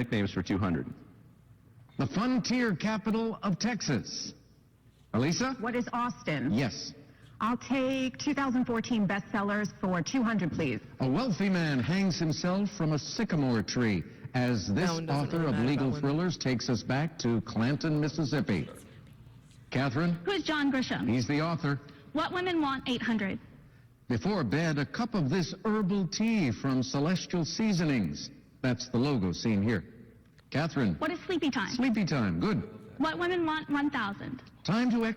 nicknames for 200. The frontier capital of Texas. Elisa? What is Austin? Yes. I'll take 2014 bestsellers for 200, please. A wealthy man hangs himself from a sycamore tree as this author of legal thrillers takes us back to Clanton, Mississippi. Catherine? Who's John Grisham? He's the author. What women want 800? Before bed, a cup of this herbal tea from Celestial Seasonings. That's the logo seen here. Catherine? What is sleepy time? Sleepy time. Good. What women want 1,000? Time to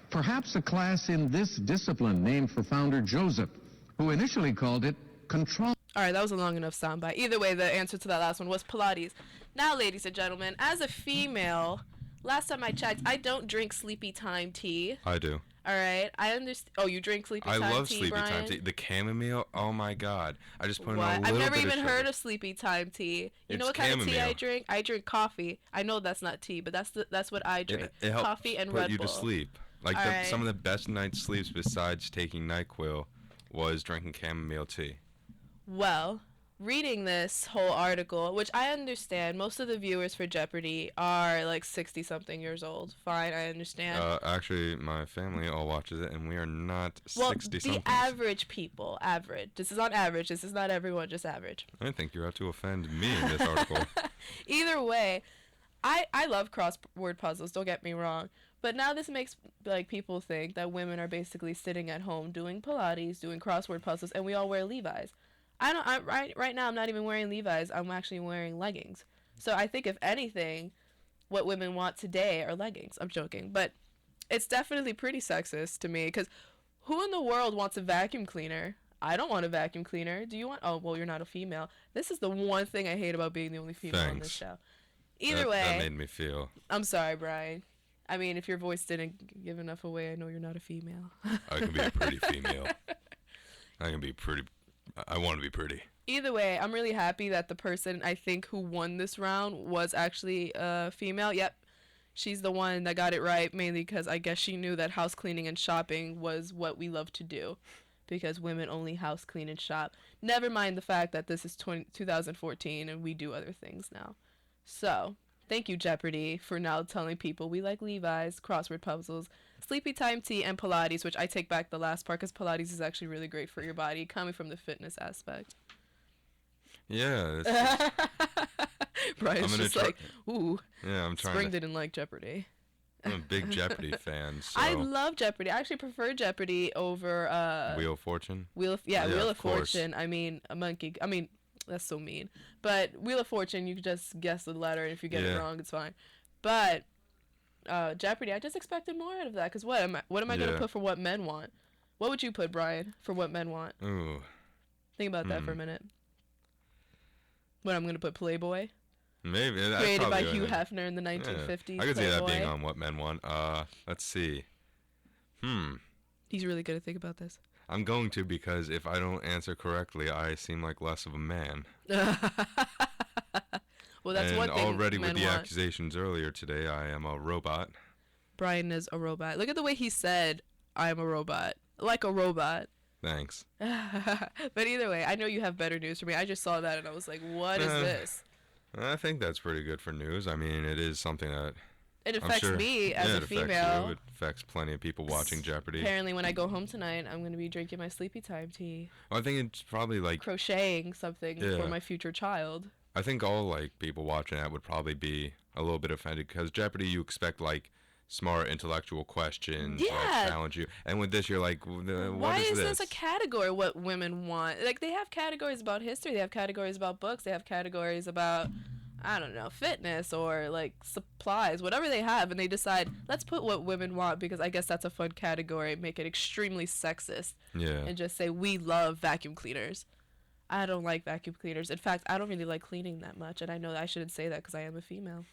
perhaps a class in this discipline named for founder Joseph, who initially called it control. All right, that was a long enough soundbite. Either way, the answer to that last one was Pilates. Now, ladies and gentlemen, as a female, last time I checked, I don't drink sleepy time tea. I do. All right, I understand. Oh, you drink sleepy time tea, I love sleepy Brian? time tea. The chamomile, oh my God. I just put in a What? little I've never bit even of heard sugar. of sleepy time tea. You know It's what kind of tea I chamomile. drink? I drink coffee. I know that's not tea, but that's what I drink. It helps Coffee and put Red you Bull. to sleep. Like All right. some of the best night's sleeps besides taking NyQuil was drinking chamomile tea. Well, reading this whole article, which I understand, most of the viewers for Jeopardy are like 60-something years old. Fine, I understand. Actually, my family all watches it, and we are not well, 60-something. the average people, average. This is on average. This is not everyone, just average. I think you're out to offend me in this article. Either way, I love crossword puzzles, don't get me wrong. But now this makes like people think that women are basically sitting at home doing Pilates, doing crossword puzzles, and we all wear Levi's. Right now I'm not even wearing Levi's. I'm actually wearing leggings. So I think if anything, what women want today are leggings. I'm joking, but it's definitely pretty sexist to me because who in the world wants a vacuum cleaner? I don't want a vacuum cleaner. Do you want? Oh, well, you're not a female. This is the one thing I hate about being the only female on this show. Either way, that made me feel. I'm sorry, Brian. I mean, if your voice didn't give enough away, I know you're not a female. I can be a pretty female. I can be pretty. I want to be pretty. Either way, I'm really happy that the person I think who won this round was actually a female. Yep, she's the one that got it right, mainly because I guess she knew that house cleaning and shopping was what we love to do, because women only house clean and shop. Never mind the fact that this is 2014 and we do other things now. So, thank you, Jeopardy, for now telling people we like Levi's, crossword puzzles, sleepy time tea, and Pilates, which I take back the last part because Pilates is actually really great for your body, coming from the fitness aspect. Yeah. Brian's just like, ooh. Yeah, I'm trying. Spring didn't like Jeopardy. I'm a big Jeopardy fan. So. I love Jeopardy. I actually prefer Jeopardy over Wheel of Fortune. Wheel of Fortune. I mean, a monkey. I mean, that's so mean. But Wheel of Fortune, you can just guess the letter, and if you get it wrong, it's fine. But Jeopardy, I just expected more out of that. Because what am I gonna put for what men want? What would you put, Brian, for what men want? Ooh. Think about that for a minute. What I'm gonna put, Playboy? Maybe. Created by Hugh Hefner in the 1950s. I could see that being Playboy. on What Men Want. Let's see. He's really good to think about this. I'm going to, because if I don't answer correctly, I seem like less of a man. Well, that's and one thing already men with the want. accusations earlier today, I am a robot. Brian is a robot. Look at the way he said, "I am a robot," like a robot. Thanks. But either way, I know you have better news for me. I just saw that and I was like, "What is this?" I think that's pretty good for news. I mean, it is something that It affects me as a female. Affects you. It affects plenty of people watching Jeopardy. Apparently, when I go home tonight, I'm going to be drinking my sleepy time tea. Well, I think it's probably like crocheting something for my future child. I think all like people watching that would probably be a little bit offended, because Jeopardy, you expect like smart intellectual questions that challenge you, and with this you're like, why is this a category? What women want? Like, they have categories about history, they have categories about books, they have categories about, I don't know, fitness or like supplies, whatever they have, and they decide, let's put what women want, because I guess that's a fun category, make it extremely sexist, and just say we love vacuum cleaners. I don't like vacuum cleaners. In fact, I don't really like cleaning that much, and I know that I shouldn't say that because I am a female.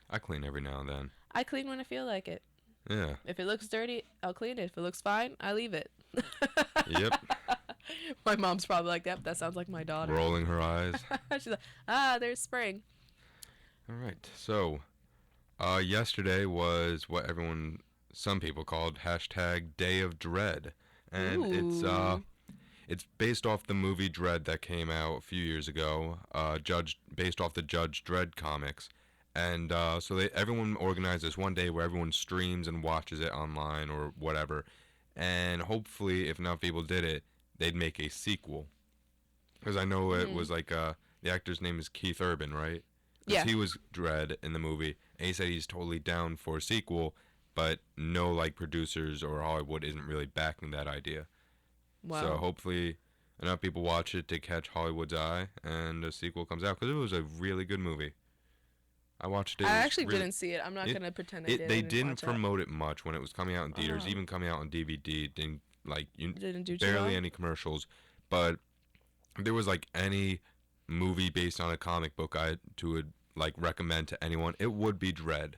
I clean every now and then. I clean when I feel like it. Yeah. If it looks dirty, I'll clean it. If it looks fine, I leave it. Yep. My mom's probably like, yep, that sounds like my daughter. Rolling her eyes. She's like, there's spring. All right. So, yesterday was what some people called #Day of Dread. And It's based off the movie Dredd that came out a few years ago, based off the Judge Dredd comics. And so everyone organized this one day where everyone streams and watches it online or whatever. And hopefully, if enough people did it, they'd make a sequel. Because I know it was like, the actor's name is Keith Urban, right? 'Cause Yeah. he was Dredd in the movie. And he said he's totally down for a sequel, but no, like, producers or Hollywood isn't really backing that idea. Wow. So hopefully enough people watch it to catch Hollywood's eye and a sequel comes out. Because it was a really good movie. I watched it. I It was actually really- didn't see it. I'm not it- going to pretend I did. They watch didn't it. promote it much when it was coming out in theaters. Oh. Even coming out on DVD, didn't like you Didn't do too barely well? any commercials. But if there was like any movie based on a comic book would like recommend to anyone, it would be Dredd,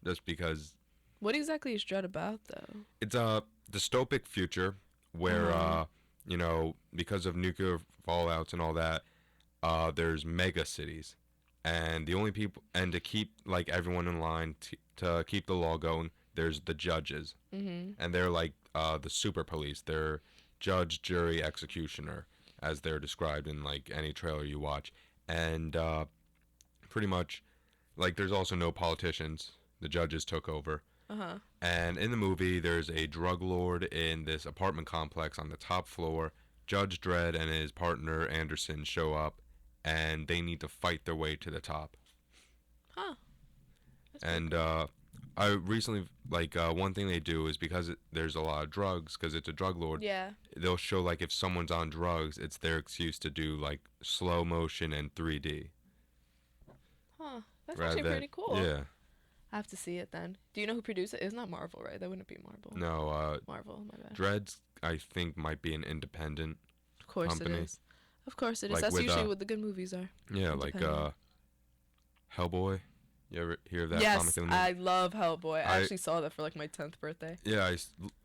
just because What exactly is Dredd about, though? it's a dystopic future where you know, because of nuclear fallouts and all that, there's mega cities. And the only people, and to keep like everyone in line to keep the law going, there's the judges, and they're like the super police. They're judge, jury, executioner, as they're described in like any trailer you watch. And pretty much, like, there's also no politicians. The judges took over. And in the movie, there's a drug lord in this apartment complex on the top floor. Judge Dredd and his partner Anderson show up, and they need to fight their way to the top. Huh. And I recently, like, one thing they do is because there's a lot of drugs, because it's a drug lord, Yeah. they'll show, like, if someone's on drugs, it's their excuse to do, like, slow motion and 3D. Huh. That's rather actually than- pretty cool. Yeah. I have to see it then. Do you know who produced it? It's not Marvel, right? That wouldn't be Marvel. No, Marvel, my bad. Dredd's, I think, might be an independent. Of course company. it is. Of course it is. Like That's with, usually what the good movies are. Yeah, like Independent. Hellboy. You ever hear of that Yes, comic in the movie? I love Hellboy. I I- actually saw that for like my 10th birthday. Yeah,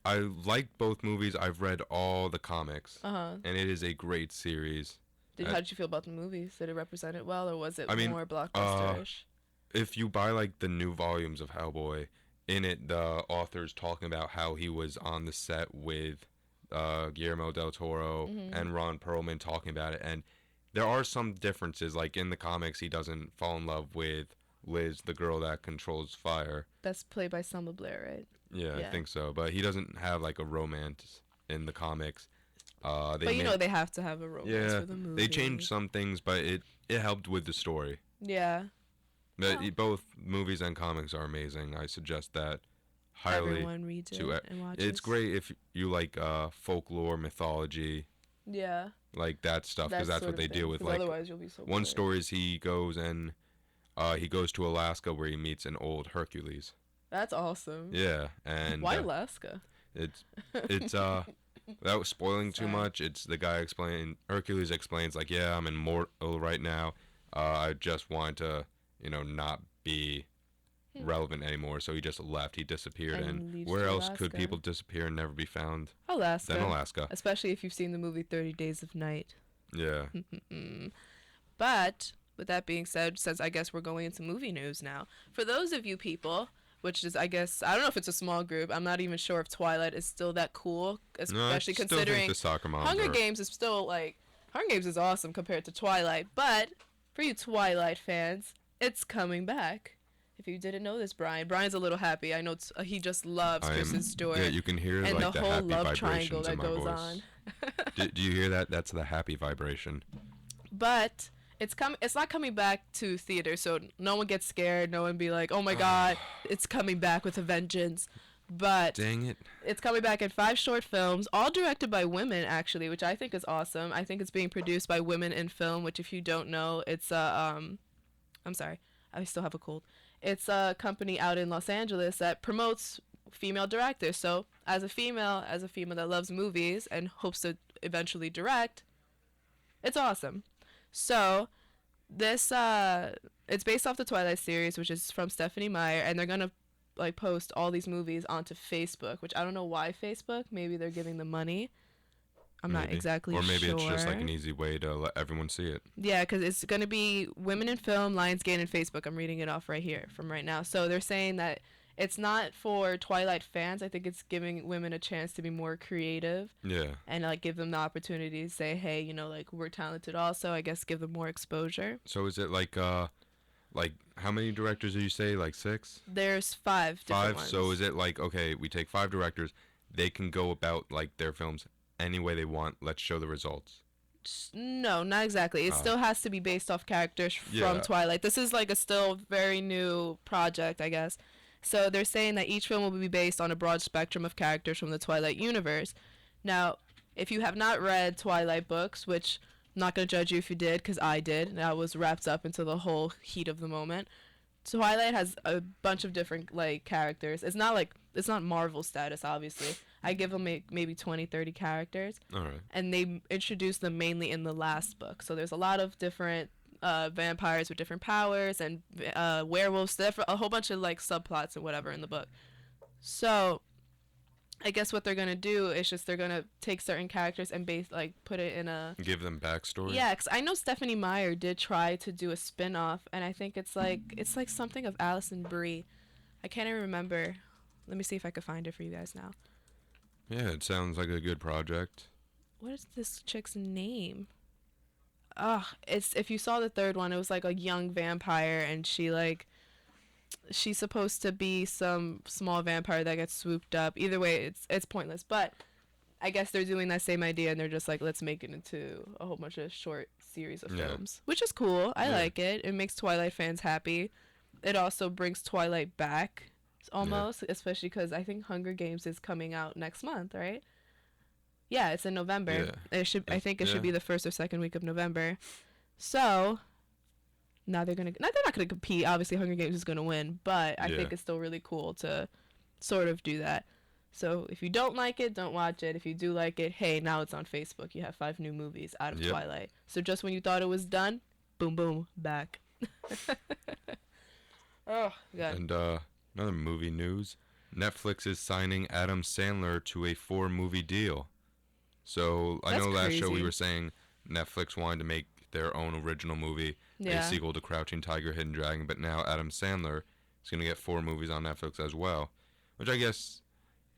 I like both movies. I've read all the comics, Uh-huh. and it is a great series. How did you feel about the movies? Did it represent it well, or was it I mean, more blockbuster-ish? If you buy like the new volumes of Hellboy, in it the author's talking about how he was on the set with Guillermo del Toro and Ron Perlman talking about it, and there are some differences. Like in the comics, he doesn't fall in love with Liz, the girl that controls fire. That's played by Selma Blair, right? Yeah, Yeah. I think so. But he doesn't have like a romance in the comics. But you know they have to have a romance for the movie. they changed some things, but it helped with the story. Yeah. But Well. both movies and comics are amazing. I suggest that highly. Everyone reads to it and watches. It's great if you like folklore, mythology, Yeah. like that stuff, because that's sort what they of deal thing, with. 'cause Like otherwise you'll be so one bored. story is he goes to Alaska where he meets an old Hercules. That's awesome. Yeah, and Why Alaska? it's without spoiling too Sorry. much, it's the guy Hercules explains like, yeah, I'm immortal right now. I just want to, not be relevant anymore. So he just left. He disappeared. And And leaves where to else could Alaska. people disappear and never be found Alaska. than Alaska? Especially if you've seen the movie 30 Days of Night. Yeah. But with that being said, since I guess we're going into movie news now, for those of you people, which is I guess I don't know if it's a small group. I'm not even sure if Twilight is still that cool, No, I especially still considering think the soccer moms Hunger are- Games is still like Hunger Games is awesome compared to Twilight. But for you Twilight fans, it's coming back. If you didn't know this, Brian's a little happy. I know he just loves Kristen Stewart. Yeah, you can hear and like the the whole happy love triangle vibrations that in my goes voice. on. Do you hear that? That's the happy vibration. But it's not coming back to theater, so no one gets scared. No one be like, "Oh my God, it's coming back with a vengeance." But Dang it. it's coming back in 5 short films, all directed by women, actually, which I think is awesome. I think it's being produced by Women in Film, which, if you don't know, it's I'm sorry, I still have a cold. It's a company out in Los Angeles that promotes female directors. So as a female that loves movies and hopes to eventually direct, it's awesome. So this it's based off the Twilight series, which is from Stephanie Meyer, and they're gonna like post all these movies onto Facebook, which I don't know why Facebook. Maybe they're giving them money. I'm not Maybe. exactly Or maybe sure. it's just like an easy way to let everyone see it. Yeah, because it's going to be Women in Film, Lionsgate, and Facebook. I'm reading it off right here from right now. So they're saying that it's not for Twilight fans. I think it's giving women a chance to be more creative Yeah. and like give them the opportunity to say, hey, you know, like we're talented also. I guess give them more exposure. So is it like how many directors did you say? Like 6? There's 5 different Five. ones. So is it like, okay, we take 5 directors, they can go about like their films any way they want. Let's show the results. No, not exactly. It Oh. still has to be based off characters from Yeah. Twilight. This is like a still very new project, I guess. So they're saying that each film will be based on a broad spectrum of characters from the Twilight universe. Now, if you have not read Twilight books, which I'm not going to judge you if you did, because I did, and I was wrapped up into the whole heat of the moment. Twilight has a bunch of different like characters. It's not Marvel status, obviously. I give them maybe 20, 30 characters. All right. And they introduced them mainly in the last book. So there's a lot of different vampires with different powers and werewolves, a whole bunch of like subplots and whatever in the book. So I guess what they're gonna do is just they're gonna take certain characters and put it in a Give them backstory. yeah. Because I know Stephanie Meyer did try to do a spin-off, and I think it's like something of Alison Brie. I can't even remember. Let me see if I could find it for you guys now. Yeah, it sounds like a good project. What is this chick's name? It's if you saw the third one, it was like a young vampire, and she's supposed to be some small vampire that gets swooped up. Either way, it's pointless. But I guess they're doing that same idea, and they're just like, let's make it into a whole bunch of short series of Yeah. films, which is cool. I Yeah. like it. It makes Twilight fans happy. It also brings Twilight back, almost, especially because I think Hunger Games is coming out next month, right? Yeah, it's in November. Yeah. I think it Yeah. should be the first or second week of November. So now they're not gonna compete. Obviously, Hunger Games is gonna win, but I think Yeah. it's still really cool to sort of do that. So if you don't like it, don't watch it. If you do like it, hey, now it's on Facebook. You have 5 new movies out of Yep. Twilight. So just when you thought it was done, boom, boom, back. Oh, God. And another movie news. Netflix is signing Adam Sandler to a 4-movie deal. So I That's know last show we crazy. were saying Netflix wanted to make their own original movie, Yeah. a sequel to Crouching Tiger, Hidden Dragon, but now Adam Sandler is going to get 4 movies on Netflix as well, which I guess,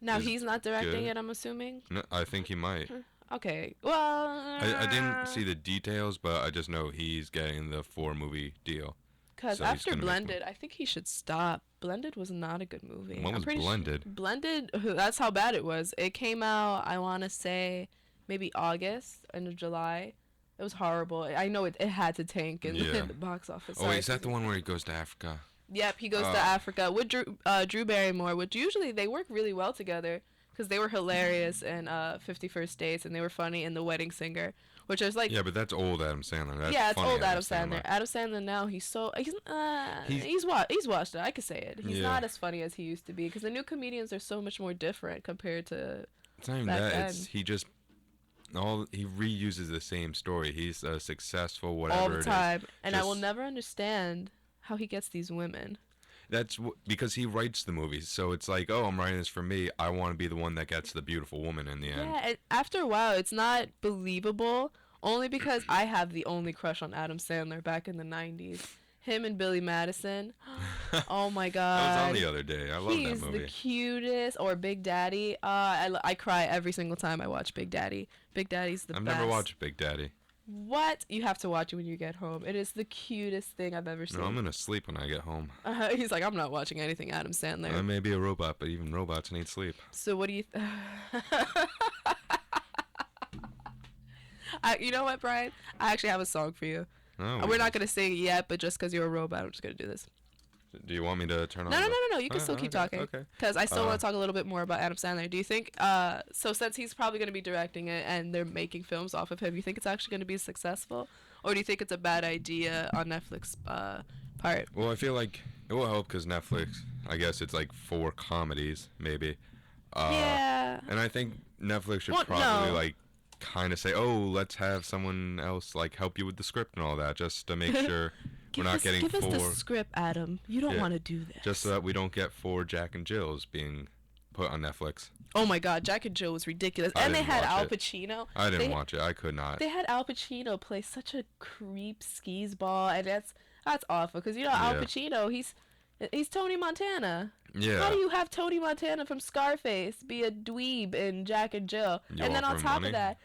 Now is he's not directing good. it, I'm assuming. no, I think he might. Okay. Well, I didn't see the details, but I just know he's getting the 4-movie deal. because so he's after gonna make one. Blended, I think he should stop. Blended was not a good movie. What I'm was pretty Blended? Blended, that's how bad it was. It came out, I want to say, maybe August, end of July. It was horrible. I know it had to tank in, Yeah. in the box office. Oh, Sorry, wait, is that the excuse me. one where he goes to Africa? Yep, he goes to Oh. Africa with Drew Barrymore, which usually they work really well together because they were hilarious in 51st Dates, and they were funny in The Wedding Singer, which is like, Yeah, but that's old Adam Sandler. That's yeah, it's funny old Adam Sandler. Adam Sandler now, he's He's- washed it. I could say it. He's Yeah. not as funny as he used to be because the new comedians are so much more different compared to. It's not even back that. then. It's he reuses the same story. He's successful, whatever all the it is. time, and I will Just- never understand how he gets these women. That's because he writes the movies. So it's like, oh, I'm writing this for me. I want to be the one that gets the beautiful woman in the end. Yeah, and after a while, it's not believable. Only because I have the only crush on Adam Sandler back in the '90s. Him and Billy Madison. Oh my God. That was on the other day. I love He's that the movie. cutest. Or Big Daddy. I cry every single time I watch Big Daddy. Big Daddy's the I've best. never watched Big Daddy. What? You have to watch it when you get home. It is the cutest thing I've ever seen. No, I'm gonna sleep when I get home. He's like, I'm not watching anything Adam Sandler. I may be a robot, but even robots need sleep. So what do you? You know what, Brian? I actually have a song for you. Oh, We're not gonna sing it yet, but just because you're a robot, I'm just gonna do this. Do you want me to turn on? No, no, the- no, no, no. You can still keep okay, talking. Okay. Because I still Uh, want to talk a little bit more about Adam Sandler. Do you think? So since he's probably gonna be directing it and they're making films off of him, you think it's actually gonna be successful, or do you think it's a bad idea on Netflix part? Well, I feel like it will help because Netflix. I guess it's like 4 comedies, maybe. Yeah. And I think Netflix should Well, probably no. like kind of say, "Oh, let's have someone else like help you with the script and all that, just to make sure we're not getting give us 4, the script, Adam. You don't Yeah. want to do this. just so that we don't get 4 Jack and Jills being put on Netflix." Oh my God, Jack and Jill was ridiculous, I and they didn't had watch Al it. Pacino. I didn't They- watch it. I could not. They had Al Pacino play such a creep skis ball, and that's awful because Al Yeah. Pacino, he's Tony Montana. Yeah. How do you have Tony Montana from Scarface be a dweeb in Jack and Jill? You And then on offer top money? of that,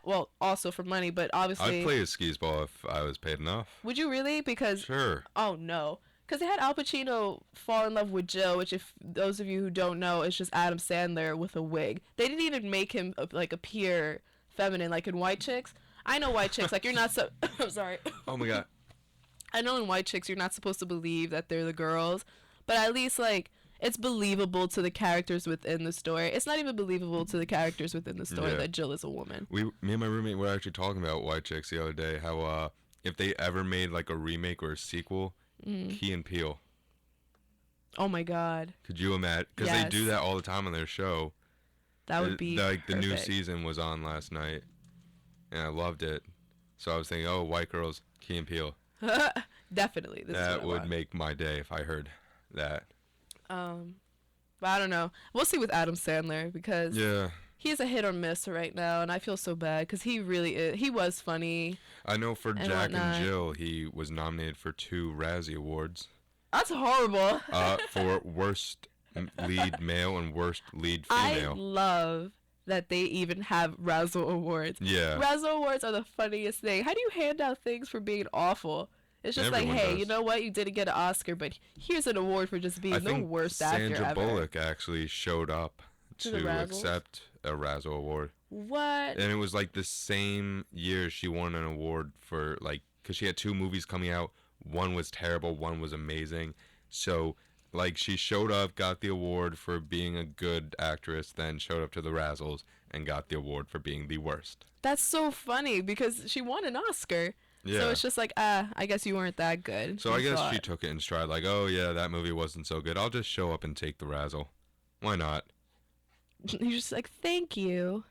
well, also for money, but obviously. I'd play a skis ball if I was paid enough. Would you really? Because. Sure. Oh, no. Because they had Al Pacino fall in love with Jill, which, if those of you who don't know, is just Adam Sandler with a wig. They didn't even make him like appear feminine, like in White Chicks. I know White Chicks, like you're not so. I'm sorry. Oh my god. I know in White Chicks you're not supposed to believe that they're the girls, but at least like it's believable to the characters within the story. It's not even believable to the characters within the story Yeah. that Jill is a woman. Me and my roommate were actually talking about White Chicks the other day. How if they ever made like a remake or a sequel, Key and Peele. Oh my God, Could you imagine? Because they do Yes. that all the time on their show. that would be Like the new perfect. season was on last night, and I loved it. So I was thinking, oh, white girls, Key and Peele. Definitely, this is That what I would want. make my day if I heard that. But I don't know. We'll see with Adam Sandler because Yeah, he's a hit or miss right now, and I feel so bad because he really is. He was funny. I know for Jack whatnot. and Jill, he was nominated for 2 Razzie Awards That's horrible. for worst lead male and worst lead I female. love that they even have Razzle Awards. Yeah. Razzle Awards are the funniest thing. How do you hand out things for being awful? It's just Everyone like, hey, does. you know what? You didn't get an Oscar, but here's an award for just being I the think worst actor Sandra ever. Bullock actually showed up To the to Razzles? accept a Razzle Award. What? And it was like the same year she won an award for like, because she had 2 movies coming out. One was terrible, one was amazing. So like she showed up, got the award for being a good actress, then showed up to the Razzles and got the award for being the worst. That's so funny because she won an Oscar. Yeah. So it's just like, I guess you weren't that good. So I you guess thought. she took it in stride, like, oh yeah, that movie wasn't so good. I'll just show up and take the Razzle. Why not? You're just like, thank you.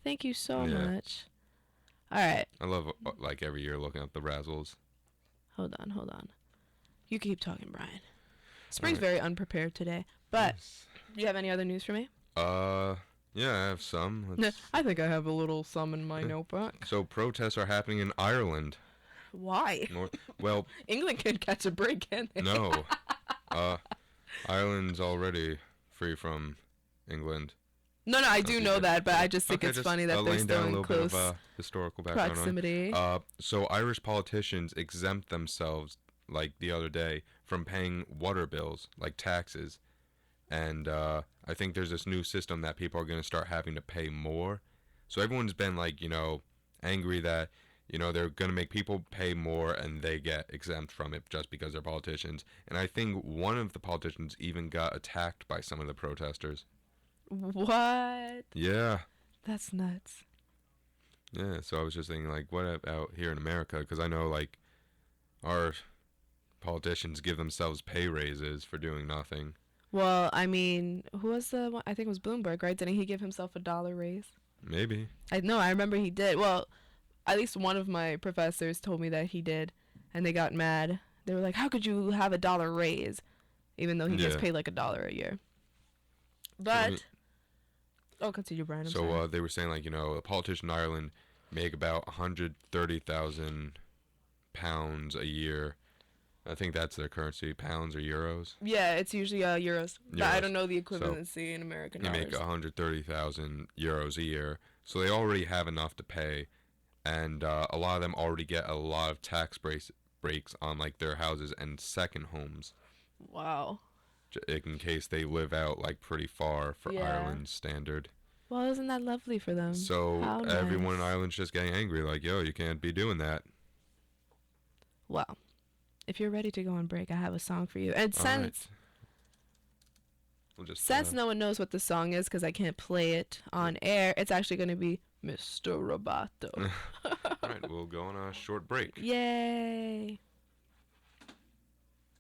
Thank you so Yeah. much. All right. I love like every year looking at the Razzles. Hold on. You keep talking, Brian. Spring's Alright. very unprepared today. But do you have any other news for me? Yeah, I have some. No, Let's- I think I have a little some in my notebook. So protests are happening in Ireland. Why? Well, England can catch a break, can't they? no. Ireland's already free from England. No, I do know that, but I just think Okay, it's funny that they're laying still down a in little close bit of historical background. proximity. So Irish politicians exempt themselves, like the other day, from paying water bills, like taxes. And I think there's this new system that people are going to start having to pay more. So everyone's been like, angry that, they're going to make people pay more and they get exempt from it just because they're politicians. And I think one of the politicians even got attacked by some of the protesters. What? Yeah. That's nuts. Yeah, so I was just thinking, like, what about here in America? Because I know, like, our politicians give themselves pay raises for doing nothing. Well, I mean, who was the one? I think it was Bloomberg, right? Didn't he give himself $1 raise? Maybe. I remember he did. Well, at least one of my professors told me that he did, and they got mad. They were like, how could you have $1 raise, even though he gets Yeah. paid like $1 a year? I But, mean- continue, Brian. I'm So sorry. they were saying, like, a politician in Ireland make about 130,000 pounds a year. I think that's their currency, pounds or euros. Yeah, it's usually euros. But I Euros. don't know the equivalency in American They dollars. make 130,000 euros a year. So they already have enough to pay. And a lot of them already get a lot of tax breaks on, like, their houses and second homes. Wow. In case they live out, like, pretty far for Yeah. Ireland's standard. Well, isn't that lovely for them? So How everyone in nice. Ireland's just getting angry, like, yo, you can't be doing that. Well, if you're ready to go on break, I have a song for you. And All since right. We'll just, since no one knows what the song is because I can't play it on air, it's actually going to be Mr. Roboto. all right, we'll go on a short break. Yay!